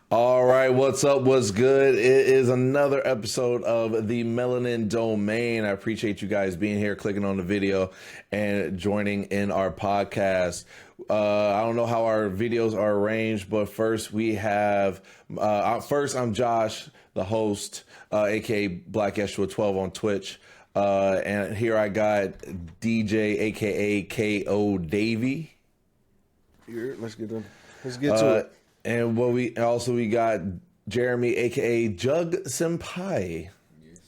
All right, what's up? What's good? It is another episode of the Melanin Domain. I appreciate you guys being here, clicking on the video, and joining in our podcast. I don't know how our videos are arranged, but first we have. I'm Josh, the host, aka Black Yeshua 12 on Twitch, and here I got DJ, aka KO Davey. Here, let's get to it. And we got Jeremy, aka Jug Senpai. Yes,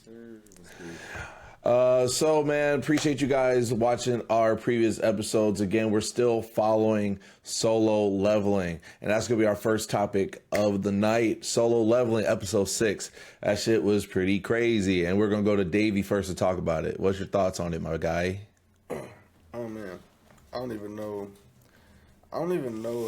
sir. So man, appreciate you guys watching our previous episodes. Again, we're still following solo leveling, and that's gonna be our first topic of the night. Solo leveling, episode 6. That shit was pretty crazy, and we're gonna go to Davey first to talk about it. What's your thoughts on it, my guy? Oh man, I don't even know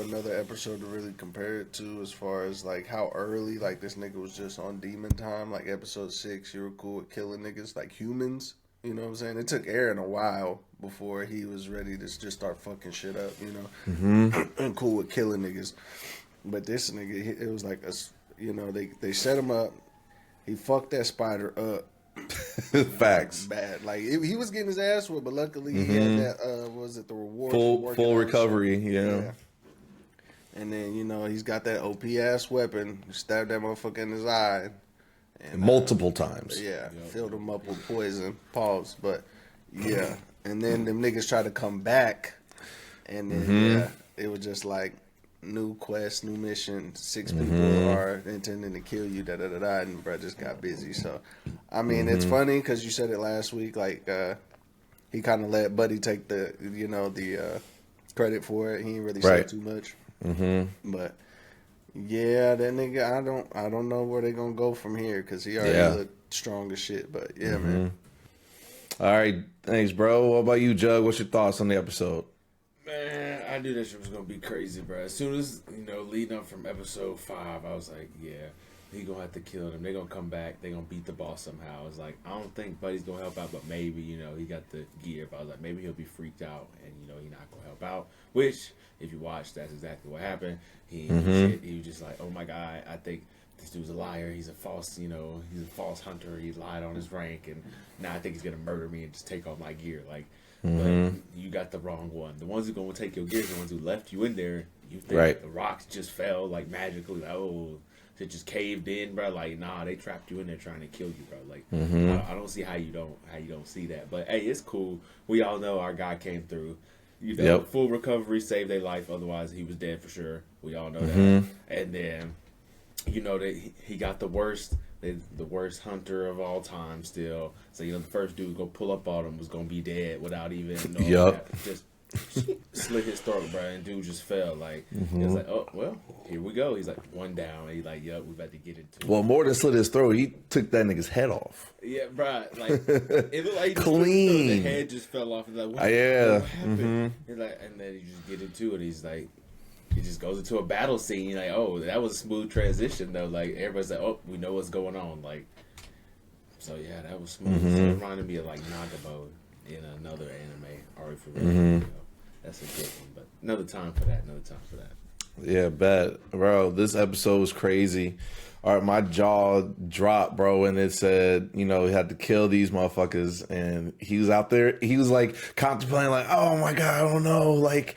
another episode to really compare it to as far as like how early like this nigga was just on demon time. Like episode 6, you were cool with killing niggas like humans. You know what I'm saying? It took Aaron a while before he was ready to just start fucking shit up. You know, and cool with killing niggas. But this nigga, it was like they set him up. He fucked that spider up. Facts. Bad. Like he was getting his ass whooped, but luckily he had that. Was it the reward? Full recovery. Yeah. And then he's got that OP ass weapon. Stabbed that motherfucker in his eye. And, multiple times. Yeah. Filled him up with poison. Pause. But yeah. And then them niggas tried to come back, and then it was just like new quest, new mission. 6 people are intending to kill you. And bro just got busy. So, I mean, it's funny because you said it last week. Like, he kind of let Buddy take the credit for it. He ain't really said too much. But yeah, that nigga, I don't know where they gonna go from here because he already looked strong as shit. But yeah, man. All right, thanks, bro. What about you, Jug? What's your thoughts on the episode? Man, I knew that shit was gonna be crazy, bro. As soon as leading up from episode 5, I was like, yeah, he gonna have to kill them. They gonna come back. They gonna beat the boss somehow. I was like, I don't think Buddy's gonna help out, but maybe he got the gear. But I was like, maybe he'll be freaked out and he not gonna help out. Which, if you watch, that's exactly what happened. He was just like, oh my god, I think this dude's a liar. He's a false, he's a false hunter. He lied on his rank, and now I think he's gonna murder me and just take all my gear. Like. But you got the wrong one. The ones who gonna take your gear, the ones who left you in there. You think the rocks just fell like magically? Like, oh, it just caved in, bro. Like, nah, they trapped you in there trying to kill you, bro. Like, I don't see how you don't see that. But hey, it's cool. We all know our guy came through. Full recovery, saved their life. Otherwise, he was dead for sure. We all know that. And then, that he got the worst hunter of all time still. So, the first dude go pull up on him was going to be dead without even knowing that. Just slit his throat, bro, and dude just fell. Like, it was like, oh, well, here we go. He's like, one down. And he's like, yep, we about to get into it. Well, more than slit his throat, he took that nigga's head off. Yeah, bro. Like, it looked like he just clean. The head just fell off. He's like, what happened? He's like, and then you just get into it. He's like, he just goes into a battle scene. You're like, oh, that was a smooth transition, though. Like, everybody's like, oh, we know what's going on. Like, so, yeah, that was smooth. So it reminded me of, like, Nagabo in another anime. Ari for real. That's a good one. But another time for that. Yeah, bet. Bro, this episode was crazy. All right, my jaw dropped, bro, and it said, he had to kill these motherfuckers. And he was out there. He was, like, contemplating, like, oh, my God, I don't know. Like,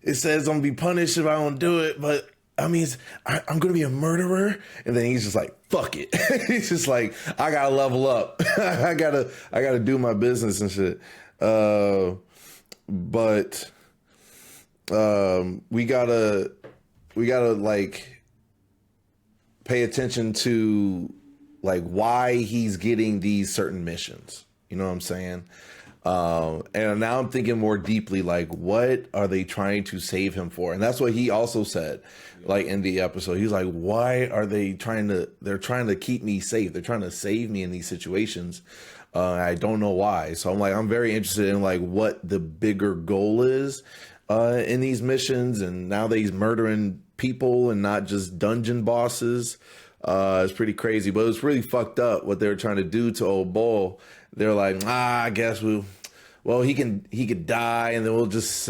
it says I'm gonna be punished if I don't do it, but I mean, I'm gonna be a murderer. And then he's just like, fuck it. He's just like, I gotta level up. I gotta do my business and shit. But we gotta like pay attention to like why he's getting these certain missions. You know what I'm saying? And now I'm thinking more deeply, like, what are they trying to save him for? And that's what he also said, like, in the episode. He's like, why are they they're trying to keep me safe. They're trying to save me in these situations. I don't know why. So I'm like, I'm very interested in, like, what the bigger goal is in these missions. And now that he's murdering people and not just dungeon bosses. It's pretty crazy, but it's really fucked up what they were trying to do to old Bull. They're like, I guess we'll well, he could die, and then we'll just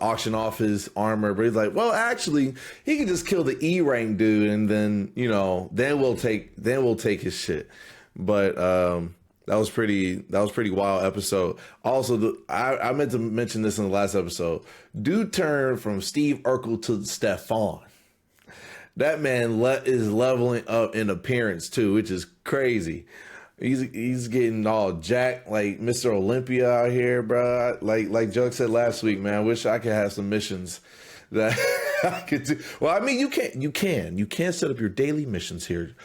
auction off his armor. But he's like, well, actually, he could just kill the E rank dude, and then then we'll take his shit. But that was pretty wild episode. Also, I meant to mention this in the last episode. Dude turned from Steve Urkel to Stefan. That man is leveling up in appearance too, which is crazy. He's getting all jacked like Mr. Olympia out here, bro. Like Jug said last week, man. I wish I could have some missions that I could do. Well, I mean, you can set up your daily missions here,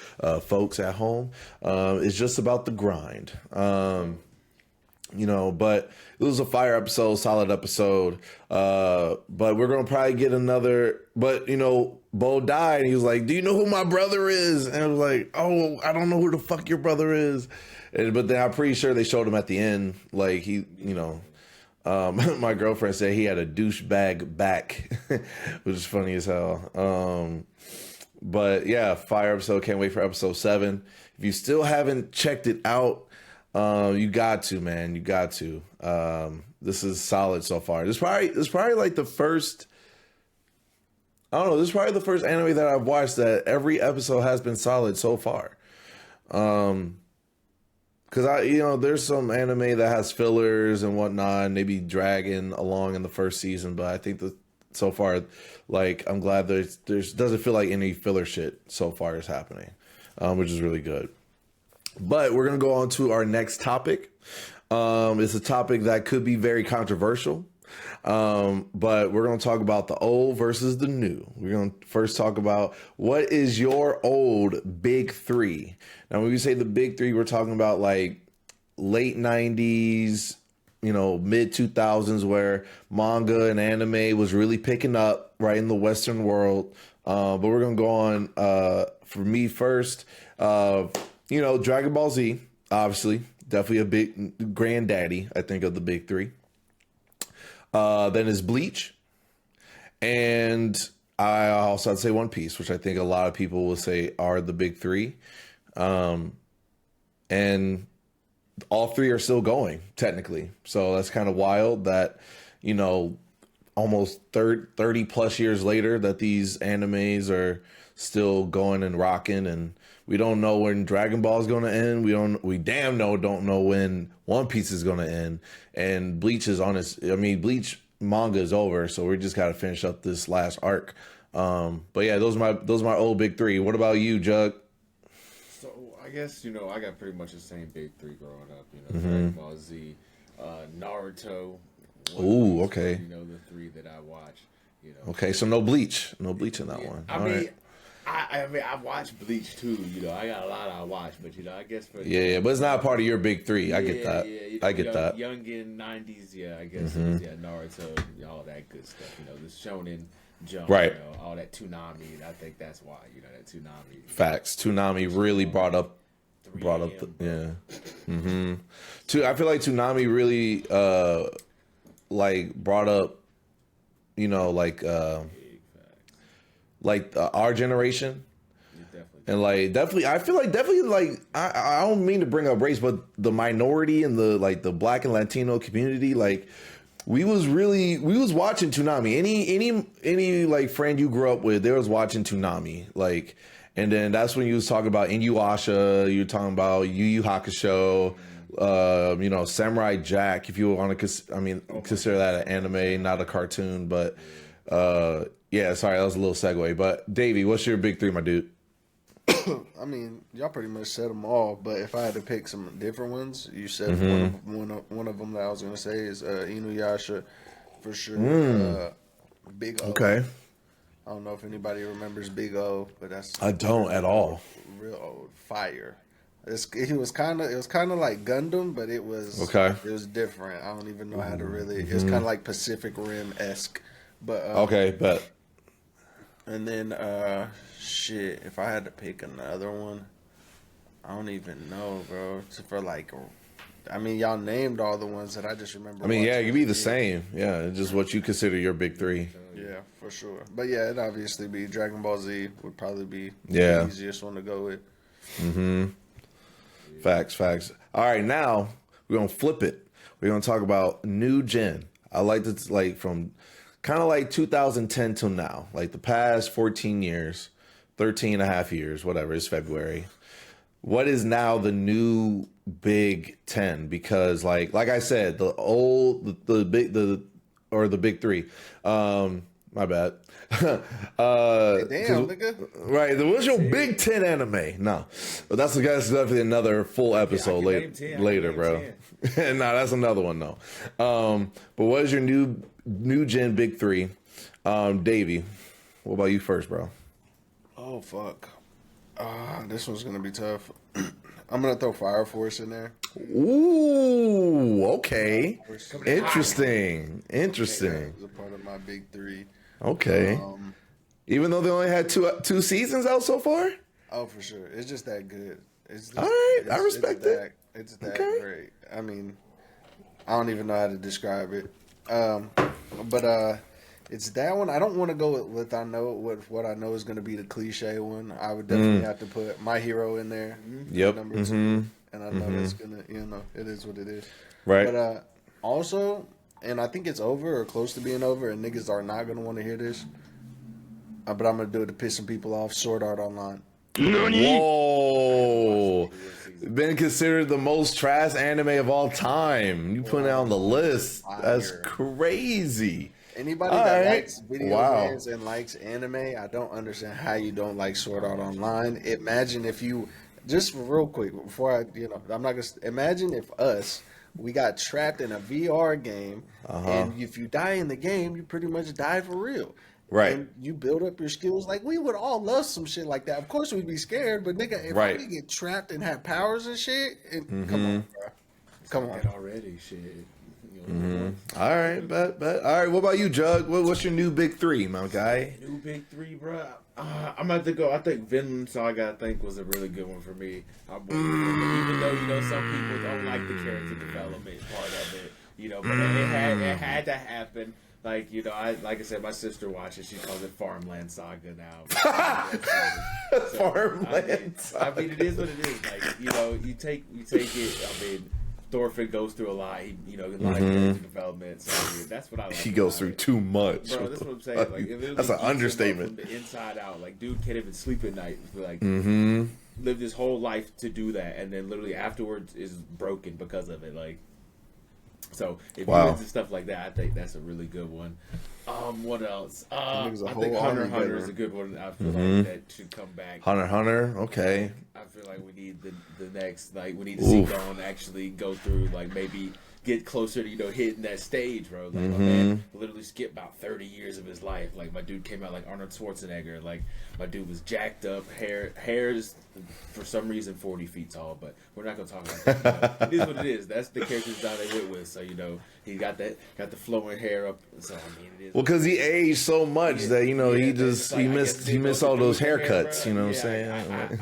folks at home. It's just about the grind. But it was a fire episode, solid episode. But we're gonna probably get another. But Bo died. And he was like, "Do you know who my brother is?" And I was like, "Oh, I don't know who the fuck your brother is." But then I'm pretty sure they showed him at the end, like my girlfriend said he had a douchebag back, which is funny as hell. But yeah, fire episode. Can't wait for episode 7. If you still haven't checked it out, you got to, man. You got to. This is solid so far. This is probably like the first. I don't know. This is probably the first anime that I've watched that every episode has been solid so far. Because there's some anime that has fillers and whatnot, and maybe dragging along in the first season. But I think that so far, like, I'm glad there's doesn't feel like any filler shit so far is happening, which is really good. But we're gonna go on to our next topic. It's a topic that could be very controversial. But we're going to talk about the old versus the new. We're going to first talk about what is your old big 3. Now, when we say the big 3, we're talking about like late 90s, mid 2000s, where manga and anime was really picking up right in the Western world. But we're going to go on, for me first, Dragon Ball Z, obviously, definitely a big granddaddy, I think, of the big 3. Then is Bleach, and I also I'd say One Piece, which I think a lot of people will say are the big 3. And all 3 are still going technically, so that's kind of wild that almost 30 plus years later that these animes are still going and rocking, and we don't know when Dragon Ball is going to end. We don't know when One Piece is going to end. And Bleach is Bleach manga is over, so we just got to finish up this last arc. But yeah, those are my old big 3. What about you, Jug? So I guess I got pretty much the same big 3 growing up. Dragon Ball Z, Naruto. Ooh, okay. The 3 that I watch. Okay, so no Bleach in that one. I mean, I watched Bleach too. I got a lot I watch, but I guess for but it's not part of your big 3. I get that. I get that. Youngin 90s, I guess. Naruto, all that good stuff. The Shonen Jump, right? All that Toonami. I think that's why that Toonami. Facts. Toonami really brought up. I feel like Toonami really brought up, our generation. And definitely, I feel like I don't mean to bring up race, but the minority and the Black and Latino community, we was watching Toonami. Any friend you grew up with, they was watching Toonami. And then that's when you was talking about Inuyasha, you were talking about Yu Yu Hakusho, Samurai Jack, if you want to, consider that an anime, not a cartoon, but yeah, sorry, that was a little segue. But Davey, what's your big 3, my dude? Y'all pretty much said them all, but if I had to pick some different ones, you said one of them that I was going to say is Inuyasha, for sure. Big O. Okay. I don't know if anybody remembers Big O, but I don't at all. Real old fire. It was kind of like Gundam, but it was It was different. I don't even know how to really. It's kind of like Pacific Rim-esque, but okay, but. And then shit, if I had to pick another one, I don't even know, bro. Y'all named all the ones that I just remember. Yeah, it could be the same. Yeah, just what you consider your big 3. Yeah, for sure. But yeah, it'd obviously be Dragon Ball Z would probably be the easiest one to go with. Facts. All right, now we're gonna flip it. We're gonna talk about new gen. I like to like from kind of like 2010 till now, like the past 14 years, 13 and a half years, whatever. It's February. What is now the new Big Ten? Because like I said, the big three. My bad. Damn, nigga. Right. What's your Big Ten anime? No, but that's definitely another full episode later, bro. No, that's another one though. But what is your new gen Big Three? Davey, what about you first, bro? Oh fuck. This one's gonna be tough. I'm gonna throw Fire Force in there. Ooh, okay. Interesting. It's a part of my big three. Okay. Even though they only had two seasons out so far? Oh, for sure. It's just that good. It's just, all right. I respect it. It's that great. I mean, I don't even know how to describe it. But it's that one. I don't want to go with what I know is going to be the cliche one. I would definitely have to put My Hero in there. Yep. Number 2. And I know that's going to, it is what it is. Right. But also, and I think it's over or close to being over, and niggas are not going to want to hear this. But I'm going to do it to piss some people off. Sword Art Online. Whoa. Been considered the most trash anime of all time. You put it on the list. That's crazy. Anybody that likes video games and likes anime, I don't understand how you don't like Sword Art Online. Imagine if you, just real quick, before I'm not going to, imagine if we got trapped in a VR game, and if you die in the game, you pretty much die for real. Right. And you build up your skills. Like, we would all love some shit like that. Of course, we'd be scared, but nigga, if we get trapped and have powers and shit, come on, bro. Come on. Already, shit. All right, but all right. What about you, Jug? What's your new Big Three, my guy? New Big Three, bro. I'm about to go. I think Vinland Saga, was a really good one for me. Even though some people don't like the character development part of it, but it had to happen. Like, like I said, my sister watches. She calls it Farmland Saga now. Farmland Saga. It is what it is. Like, you take it. Thorfinn goes through a lot. He, a lot of character development. So that's what I like. He goes through too much. Bro, that's what I'm saying. Like, that's an understatement. From the inside out, like, dude can't even sleep at night. Like, lived his whole life to do that, and then literally afterwards is broken because of it. Like. So if you into stuff like that, I think that's a really good one. What else? I think Hunter x Hunter is a good one. I feel like that should come back. Hunter x Hunter, okay. I feel like we need the next, like we need to see Dawn actually go through, like maybe get closer to hitting that stage, bro. Like my man literally skipped about 30 years of his life. Like my dude came out like Arnold Schwarzenegger. Like my dude was jacked up, hair is for some reason 40 feet tall, but we're not gonna talk about that. It is what it is. That's the character design they went with. So he got the flowing hair up. So it is. Well, because he aged so much that he missed all those haircuts. You know what I'm saying? I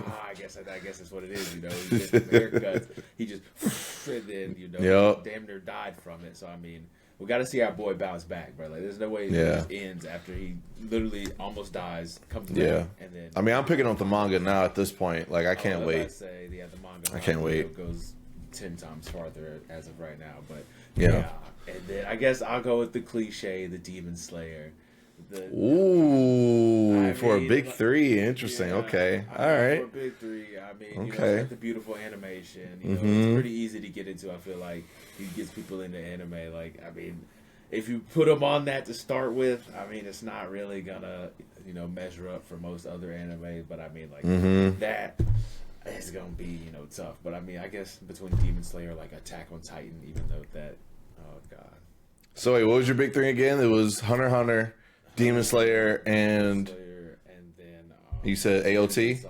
guess that's what it is. He missed the haircuts. He just and then damn near died from it. So we got to see our boy bounce back, bro. Like, there's no way it just ends after he literally almost dies, comes back, and then. I'm picking up the manga now at this point. Like, I can't wait. The manga. I can't wait. Goes 10 times farther as of right now, but yeah. And then I guess I'll go with the cliche, the Demon Slayer. For a big three, interesting. Okay, all right. For a big three, okay. The beautiful animation. It's pretty easy to get into. I feel like he gets people into anime. Like, if you put them on that to start with, it's not really gonna, measure up for most other anime. But that is gonna be, tough. But I guess between Demon Slayer, like Attack on Titan, even though that, oh god. So wait, what was your big three again? It was Hunter x Hunter, Demon Slayer, and then you said AOT?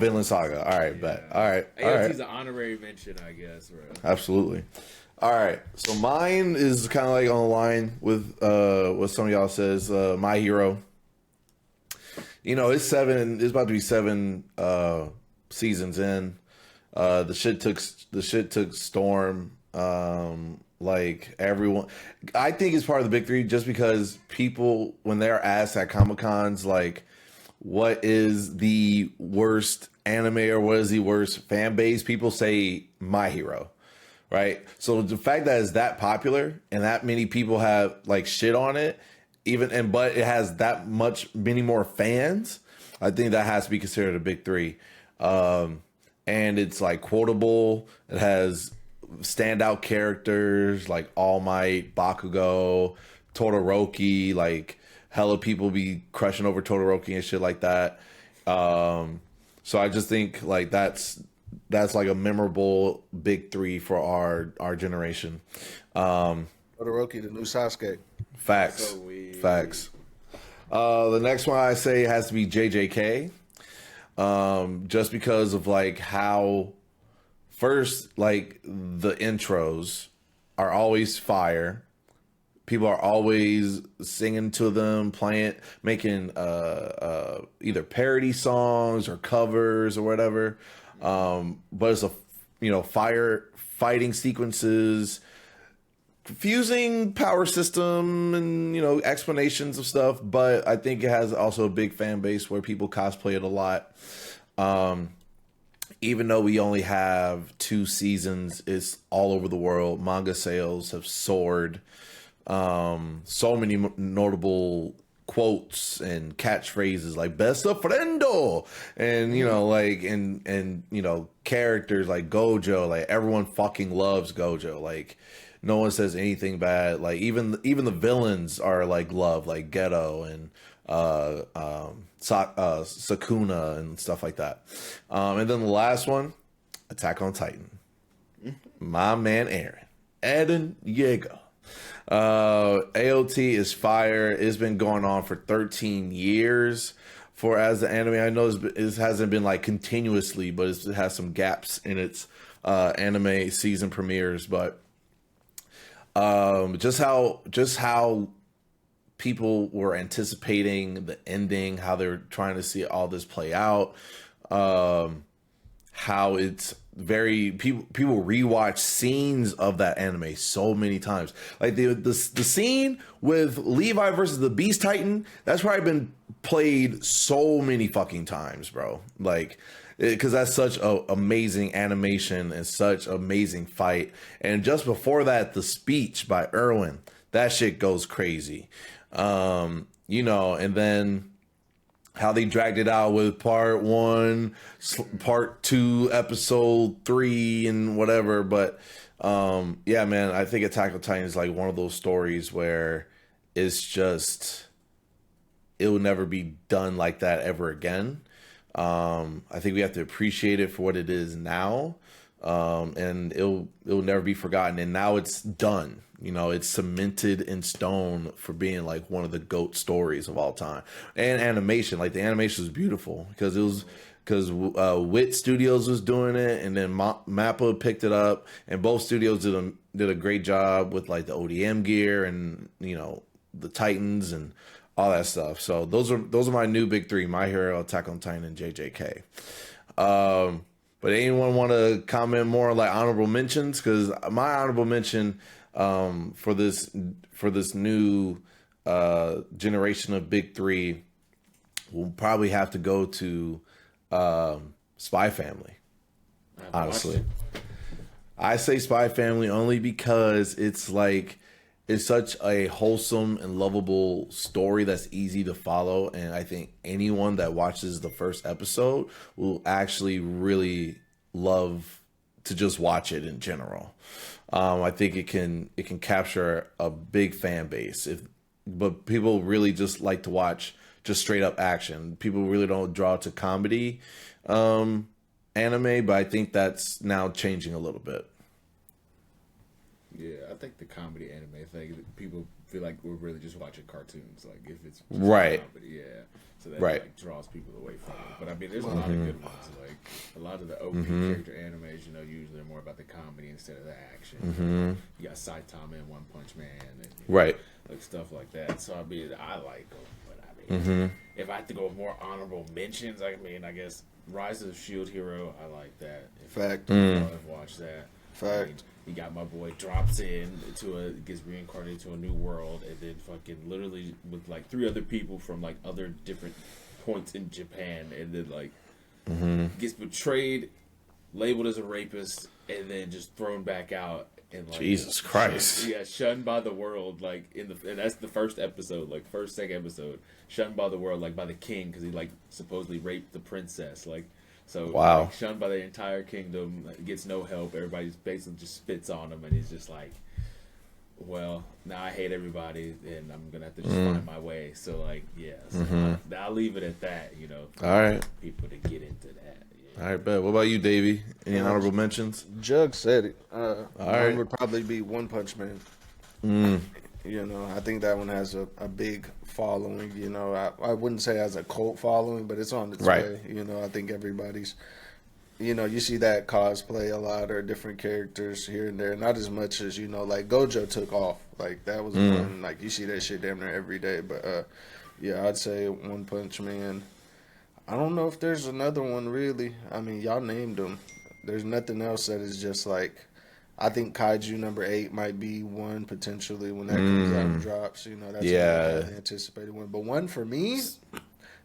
Vinland Saga. All right, bet. All right. AOT's an honorary mention, I guess, bro. Absolutely. All right. So mine is kind of like on the line with what some of y'all says. My Hero. It's about to be 7 seasons in. The shit took storm. Like everyone, I think it's part of the big three just because people, when they're asked at Comic Cons, like, what is the worst anime or what is the worst fan base, people say My Hero, right? So the fact that it's that popular and that many people have like shit on it, but it has that many more fans, I think that has to be considered a big three. And it's like quotable. It has standout characters like All Might, Bakugo, Todoroki. Like hella people be crushing over Todoroki and shit like that. So I just think like that's like a memorable big three for our generation. Todoroki, the new Sasuke. Facts. So weird. Facts. The next one I say has to be JJK. Just because of like how first like the intros are always fire. People are always singing to them, making either parody songs or covers or whatever. But it's fighting sequences, confusing power system and explanations of stuff, but I think it has also a big fan base where people cosplay it a lot. Even though we only have 2 seasons, it's all over the world. Manga sales have soared. So many notable quotes and catchphrases like "best of friendo" and characters like Gojo. Like everyone fucking loves Gojo. Like no one says anything bad. Like even the villains are like loved, like Ghetto and Sakuna and stuff like that. And then the last one, Attack on Titan. My man Eren Yeager. AOT is fire. It's been going on for 13 years as the anime. I know it hasn't been like continuously, but it has some gaps in its anime season premieres. But just how people were anticipating the ending, how they're trying to see all this play out, how it's people rewatch scenes of that anime so many times. Like the scene with Levi versus the Beast Titan, that's probably been played so many fucking times, bro. Like, because that's such a amazing animation and such amazing fight. And just before that, the speech by Erwin, that shit goes crazy. And then how they dragged it out with part 1, part 2, episode 3, and whatever. But yeah, man, I think Attack on Titan is like one of those stories where it's just, it will never be done like that ever again. I think we have to appreciate it for what it is now, and it'll never be forgotten. And now it's done. It's cemented in stone for being like one of the GOAT stories of all time. And animation, like the animation was beautiful because Wit Studios was doing it, and then Mappa picked it up, and both studios did a great job with like the ODM gear and the Titans and all that stuff. So those are my new big three: My Hero, Attack on Titan, and JJK. But anyone want to comment more on like honorable mentions? Because my honorable mention for this new generation of big three will probably have to go to Spy Family. Honestly, I say Spy Family only because it's such a wholesome and lovable story that's easy to follow, and I think anyone that watches the first episode will actually really love to just watch it in general. I think it can capture a big fan base, but people really just like to watch just straight up action. People really don't draw to comedy anime, but I think that's now changing a little bit. Yeah, I think the comedy anime thing, people feel like we're really just watching cartoons. Like if it's just right, comedy, yeah. So that right. like draws people away from it. But I mean, there's a lot of good ones. Like a lot of the OP character animes, usually are more about the comedy instead of the action. You got Saitama and One Punch Man, and right, like stuff like that. So I mean, I like them. But I mean, if I had to go with more honorable mentions, I guess Rise of the Shield Hero, I like that. Fact. I've watched that. Fact. I mean, you got my boy drops gets reincarnated to a new world, and then fucking literally with like 3 other people from like other different points in Japan, and then like gets betrayed, labeled as a rapist, and then just thrown back out. And like, Jesus Christ. Shunned by the world, like and that's the first episode, like second episode, shunned by the world, like by the king, because he like supposedly raped the princess, like so. Wow. Like, shunned by the entire kingdom, like, gets no help. Everybody basically just spits on him, and he's just like, well, now I hate everybody, and I'm gonna have to just find my way. So like, yeah, so I'll leave it at that. You know, All right. people to get into that. All right, bet. What about you, Davey? Any honorable mentions? Jug said it. right. Mine would probably be One Punch Man. You know, I think that one has a big following. You know, I wouldn't say it has a cult following, but it's on its way. You know, I think everybody's, you know, you see that cosplay a lot or different characters here and there. Not as much as, you know, like Gojo took off. Like, that was fun. Like, you see that shit damn near every day. But, yeah, I'd say One Punch Man. I don't know if there's another one, really. I mean, y'all named them. There's nothing else that is just like... I think Kaiju number 8 might be one, potentially, when that comes out and drops. You know, that's an anticipated one. But one for me,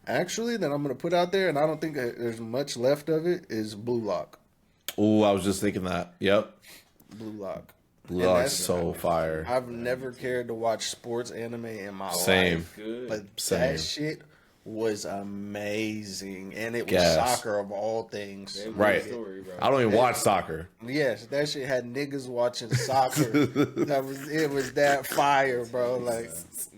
actually, that I'm going to put out there, and I don't think there's much left of it, is Blue Lock. Oh, I was just thinking that. Yep. Blue Lock. Blue Lock's so fire. I've never cared to watch sports anime in my Same. life. Good. But Same. that shit was amazing, and it was Gas. soccer of all things. Right. Story, bro. I don't even watch soccer. Yes, that shit had niggas watching soccer. It was that fire, bro. Like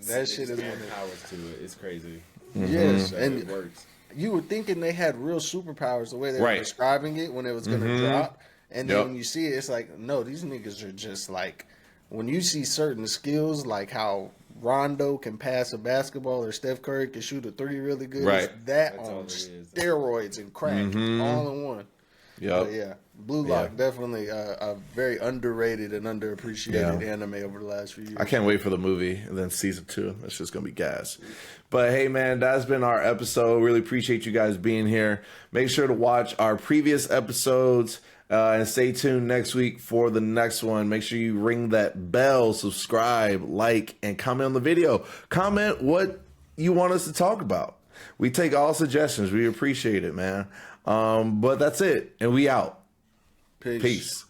that shit is Expand powers to it. It's crazy. yes, So and it works. you were thinking they had real superpowers the way they were Right. describing it when it was gonna drop, and then Yep. when you see it, it's like no, these niggas are just like when you see certain skills like how Rondo can pass a basketball or Steph Curry can shoot a three really good. Right. It's that That's all on it is. steroids and crack all in one. Yep. But yeah, Blue Lock definitely a very underrated and underappreciated anime over the last few years. I can't wait for the movie and then season 2. That's just gonna be gas. But hey, man, that's been our episode. Really appreciate you guys being here. Make sure to watch our previous episodes and stay tuned next week for the next one. Make sure you ring that bell, subscribe, like, and comment on the video. Comment what you want us to talk about. We take all suggestions. We appreciate it, man. But that's it, and we out. Peace. Peace.